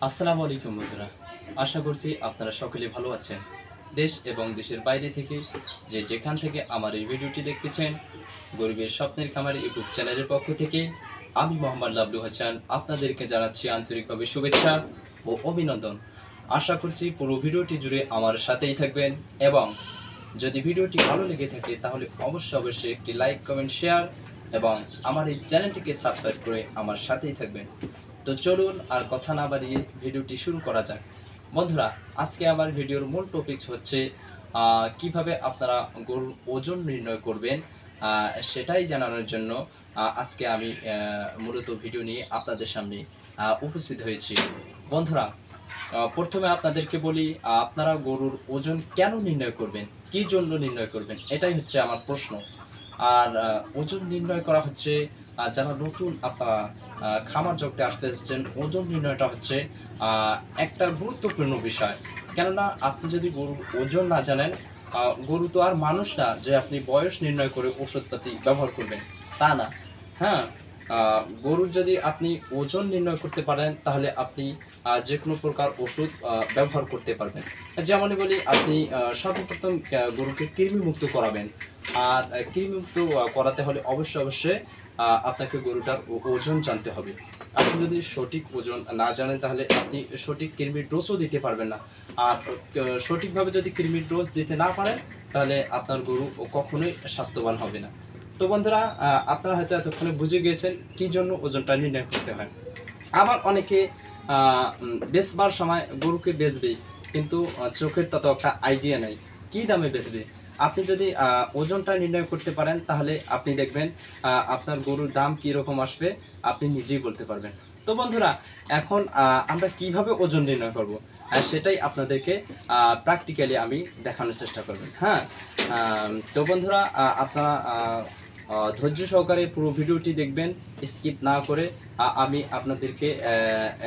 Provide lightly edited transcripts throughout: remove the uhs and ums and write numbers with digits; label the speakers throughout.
Speaker 1: আসসালামু আলাইকুম বন্ধুরা, আশা করছি আপনারা সকলে ভালো আছেন। দেশ এবং দেশের বাইরে থেকে যে যেখান থেকে আমার এই ভিডিওটি দেখতেছেন, গরিবের স্বপ্নের খামার ইউটিউব চ্যানেলের পক্ষ থেকে আমি মোহাম্মদ লাবলু হাসান আপনাদেরকে জানাচ্ছি আন্তরিকভাবে শুভেচ্ছা ও অভিনন্দন। আশা করছি পুরো ভিডিওটি জুড়ে আমার সাথেই থাকবেন এবং যদি ভিডিওটি ভালো লেগে থাকে তাহলে অবশ্যই একটি লাইক, কমেন্ট, শেয়ার এবং আমার এই চ্যানেলটিকে সাবস্ক্রাইব করে আমার সাথেই থাকবেন। তো চলুন আর কথা না বাড়িয়ে ভিডিওটি শুরু করা যাক। বন্ধুরা, আজকে আমার ভিডিওর মূল টপিকস হচ্ছে কিভাবে আপনারা গরুর ওজন নির্ণয় করবেন, সেটাই জানানোর জন্য আজকে আমি মূলত ভিডিও নিয়ে আপনাদের সামনে উপস্থিত হয়েছি। বন্ধুরা, প্রথমে আপনাদেরকে বলি, আপনারা গরুর ওজন কেন নির্ণয় করবেন, কী জন্য নির্ণয় করবেন, এটাই হচ্ছে আমার প্রশ্ন। আর ওজন নির্ণয় করা হচ্ছে যারা নতুন আপনারা খামার জগতে আসতে এসেছেন, ওজন নির্ণয়টা হচ্ছে একটা গুরুত্বপূর্ণ বিষয়। কেননা আপনি যদি গরুর ওজন না জানেন, গরু তো আর মানুষ না যে আপনি বয়স নির্ণয় করে ওষুধপাতি ব্যবহার করবেন, তা না। হ্যাঁ, গরুর যদি আপনি ওজন নির্ণয় করতে পারেন তাহলে আপনি যে কোনো প্রকার ওষুধ ব্যবহার করতে পারবেন। যেমনই বলি, আপনি সর্বপ্রথম গরুকে কৃমিমুক্ত করাবেন। আর কৃমিমুক্ত করাতে হলে অবশ্যই আপনাকে গরুটার ওজন জানতে হবে। আপনি যদি সঠিক ওজন না জানেন তাহলে আপনি সঠিক কৃমির ডোজও দিতে পারবেন না। আর সঠিকভাবে যদি কৃমির ডোজ দিতে না পারেন তাহলে আপনার গরু কখনোই স্বাস্থ্যবান হবে না। তো বন্ধুরা, আপনারা হয়তো এতক্ষণে বুঝে গিয়েছেন কী জন্য ওজনটা নির্ণয় করতে হয়। আবার অনেকে বেচবার সময় গরুকে বেচবে, কিন্তু চোখের তত একটা আইডিয়া নেই কী দামে বেচবে। আপনি যদি ওজনটা নির্ণয় করতে পারেন তাহলে আপনি দেখবেন আপনার গরুর দাম কী রকম আসবে আপনি নিজেই বলতে পারবেন। তো বন্ধুরা, এখন আমরা কিভাবে ওজন নির্ণয় করব সেটাই আপনাদেরকে প্র্যাকটিক্যালি আমি দেখানোর চেষ্টা করবেন। হ্যাঁ, তো বন্ধুরা, আপনারা ধৈর্য সহকারে পুরো ভিডিওটি দেখবেন, স্কিপ না করে। আমি আপনাদেরকে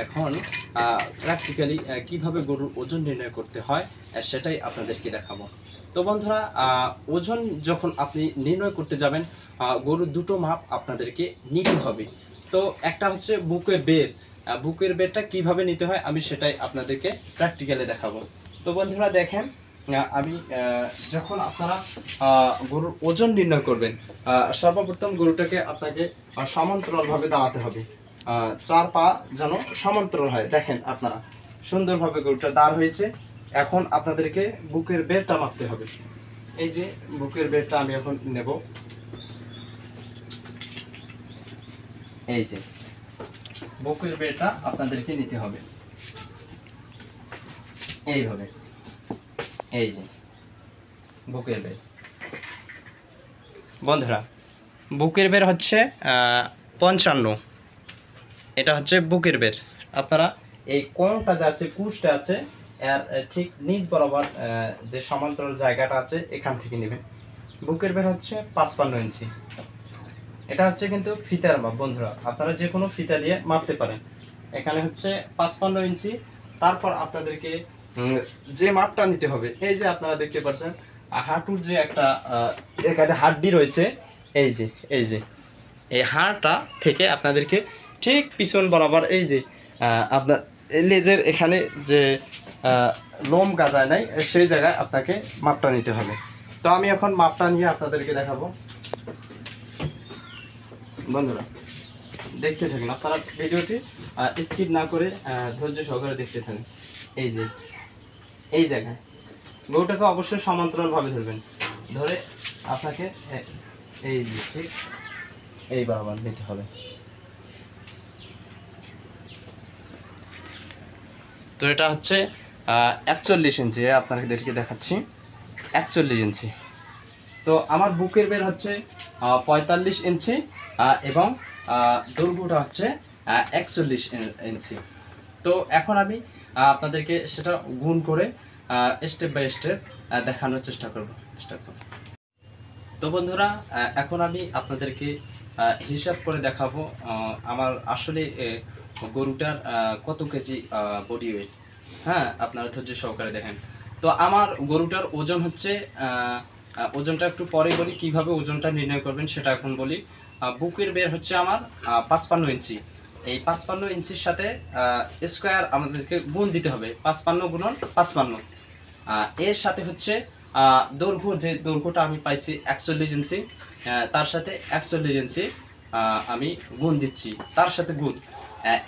Speaker 1: এখন প্র্যাকটিক্যালি কিভাবে গরুর ওজন নির্ণয় করতে হয় সেটাই আপনাদেরকে দেখাবো। তো বন্ধুরা, ওজন যখন আপনি নির্ণয় করতে যাবেন, গরুর দুটো মাপ আপনাদেরকে নিতে হবে। তো একটা হচ্ছে বুকের বের। বুকের বেরটা কিভাবে নিতে হয় আমি সেটাই আপনাদেরকে প্র্যাকটিক্যালি দেখাবো। তো বন্ধুরা দেখেন, আমি যখন আপনারা গরুর ওজন নির্ণয় করবেন, সর্বপ্রথম গরুটাকে আপনাকে সমান্তরালভাবে দাঁড়াতে হবে। চার পা যেন সমান্তরাল হয়। দেখেন আপনারা সুন্দরভাবে গরুটা দাঁড় হয়েছে। এখন আপনাদেরকে বুকের বেরটা মাপতে হবে। এই যে বুকের বেরটা আমি এখন নেব। এই যে বুকের বেরটা আপনাদেরকে নিতে হবে এইভাবে। এই যে বুকের বের। বন্ধুরা, বুকের বের হচ্ছে 55। এটা হচ্ছে বুকের বের। আপনারা এই কোণটা যে আছে, কুশটা আছে, এর ঠিক নিচ বরাবর যে সমান্তরাল জায়গাটা আছে এখান থেকে নেবেন। বুকের বের হচ্ছে 55 ইঞ্চি। এটা হচ্ছে কিন্তু ফিতার মাপ। বন্ধুরা, আপনারা যে কোনো ফিতা দিয়ে মাপতে পারেন। এখানে হচ্ছে 55 ইঞ্চি। তারপর আপনাদেরকে যে মাপটা নিতে হবে, এই যে আপনারা দেখতে পাচ্ছেন হাঁটুর যে একটা এখানে হাড্ডি রয়েছে, এই যে এই হাড়টা থেকে আপনাদেরকে ঠিক পিছন বরাবর, এই যে আপনার লেজের এখানে যে লোম গাজায় নাই সেই জায়গায় আপনাকে মাপটা নিতে হবে। তো আমি এখন মাপটা নিয়ে আপনাদেরকে দেখাবো। বন্ধুরা, দেখতে থাকুন, আপনারা ভিডিওটি স্কিপ না করে ধৈর্য সহকারে দেখতে থাকুন। এই যে এই জায়গায় গরুটাকে অবশ্যই সমান্তরালভাবে ধরবেন। ধরে আপনাকে এই যে ঠিক এই বরাবর নিতে হবে। তো এটা হচ্ছে 41 ইঞ্চি। আপনাদেরকে দেখাচ্ছি 41 ইঞ্চি। তো আমার বুকের বের হচ্ছে 45 ইঞ্চি এবং দৈর্ঘ্যটা হচ্ছে 41 ইঞ্চি। তো এখন আমি আপনাদেরকে সেটা গুণ করে স্টেপ বাই স্টেপ দেখানোর চেষ্টা করব। তো বন্ধুরা, এখন আমি আপনাদেরকে হিসাব করে দেখাবো আমার আসলে গরুটার কত কেজি বডি ওয়েট। হ্যাঁ, আপনারা ধৈর্য সহকারে দেখেন। তো আমার গরুটার ওজন হচ্ছে, ওজনটা একটু পরে বলি, কিভাবে ওজনটা নির্ণয় করবেন সেটা এখন বলি। বুকের বের হচ্ছে আমার 55 ইঞ্চি এই 55 ইঞ্চির সাথে স্কোয়ার আমাদেরকে গুণ দিতে হবে, 55 গুণন 55। এর সাথে হচ্ছে দৈর্ঘ্য, যে দৈর্ঘ্যটা আমি পাইছি 41 ইঞ্চি, তার সাথে 41 ইঞ্চি আমি গুণ দিচ্ছি, তার সাথে গুণ।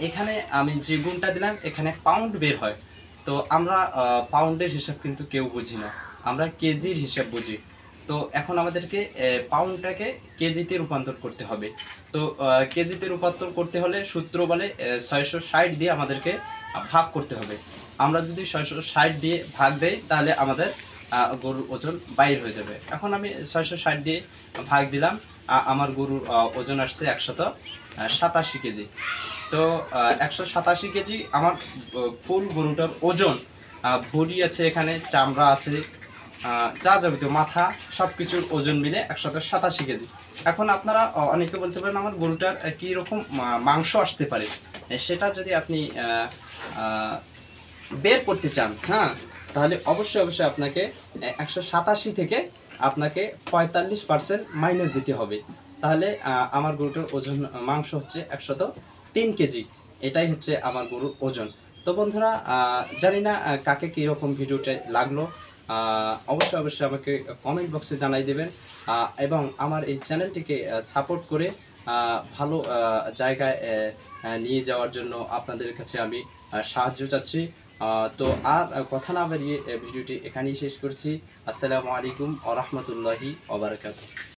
Speaker 1: এখানে আমি যে গুণটা দিলাম এখানে পাউন্ড বের হয়। তো আমরা পাউন্ডের হিসাব কিন্তু কেউ বুঝি না, আমরা কেজির হিসাব বুঝি। তো এখন আমাদেরকে পাউন্ডটাকে কেজিতে রূপান্তর করতে হবে। তো কেজিতে রূপান্তর করতে হলে সূত্র বলে 660 দিয়ে আমাদেরকে ভাগ করতে হবে। আমরা যদি 660 দিয়ে ভাগ দেই তাহলে আমাদের গরুর ওজন বাইর হয়ে যাবে। এখন আমি 660 দিয়ে ভাগ দিলাম, আমার গরুর ওজন আসছে 187 কেজি। তো 187 কেজি আমার ফুল গরুটার ওজন। বডি আছে, এখানে চামড়া আছে, যা যাবতীয় মাথা সব কিছুর ওজন মিলে 187 কেজি। এখন আপনারা অনেকে বলতে পারেন আমার গরুটার কী রকম মাংস আসতে পারে, সেটা যদি আপনি বের করতে চান, হ্যাঁ, তাহলে অবশ্যই অবশ্যই আপনাকে 187 থেকে আপনাকে 45% মাইনাস দিতে হবে। তাহলে আমার গরুটার ওজন মাংস হচ্ছে 103 কেজি। এটাই হচ্ছে আমার গরুর ওজন। তো বন্ধুরা, জানি না কাকে কীরকম ভিডিওটা লাগলো, অবশ্যই অবশ্যই আমাকে কমেন্ট বক্সে জানাই দেবেন, এবং আমার এই চ্যানেলটিকে সাপোর্ট করে ভালো জায়গায় নিয়ে যাওয়ার জন্য আপনাদের কাছে আমি সাহায্য চাচ্ছি। তো আর কথা না বাড়িয়ে ভিডিওটি এখানেই শেষ করছি। আসসালামু আলাইকুম ওয়া রাহমাতুল্লাহি ওয়া বারাকাতুহু।